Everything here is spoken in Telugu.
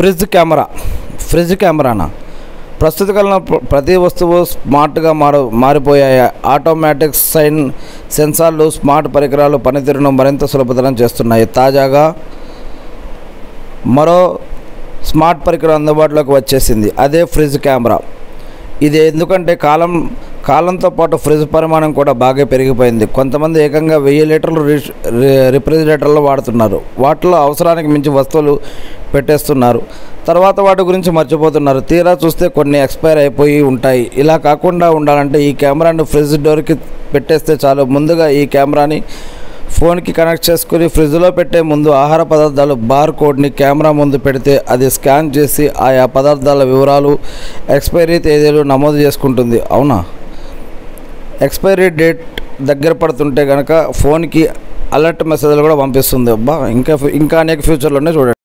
ఫ్రిడ్జ్ కెమెరానా ప్రస్తుత కాలంలో ప్రతి వస్తువు స్మార్ట్గా మారిపోయాయి. ఆటోమేటిక్ సెన్సార్లు స్మార్ట్ పరికరాలు పనితీరును మరింత సులభతరం చేస్తున్నాయి. తాజాగా మరో స్మార్ట్ పరికరం అందుబాటులోకి వచ్చేసింది, అదే ఫ్రిడ్జ్ కెమెరా. ఇది ఎందుకంటే కాలంతో పాటు ఫ్రిడ్జ్ పరిమాణం కూడా బాగా పెరిగిపోయింది. కొంతమంది ఏకంగా 1000 లీటర్లు రిఫ్రిజిరేటర్లు వాడుతున్నారు. వాటిలో అవసరానికి మించి వస్తువులు పెట్టేస్తున్నారు, తర్వాత వాటి గురించి మర్చిపోతున్నారు. తీరా చూస్తే కొన్ని ఎక్స్పైర్ అయిపోయి ఉంటాయి. ఇలా కాకుండా ఉండాలంటే ఈ కెమెరాను ఫ్రిడ్జ్ డోర్కి పెట్టేస్తే చాలు. ముందుగా ఈ కెమెరాని ఫోన్కి కనెక్ట్ చేసుకుని ఫ్రిడ్జ్లో పెట్టే ముందు ఆహార పదార్థాలు బార్ కోడ్ని కెమెరా ముందు పెడితే అది స్కాన్ చేసి ఆయా పదార్థాల వివరాలు, ఎక్స్పైరీ తేదీలు నమోదు చేసుకుంటుంది. అవునా, ఎక్స్పైరీ డేట్ దగ్గర పడుతుంటే కనుక ఫోన్కి అలర్ట్ మెసేజ్లు కూడా పంపిస్తుంది. ఇంకా అనేక ఫ్యూచర్లు ఉన్నాయి, చూడండి.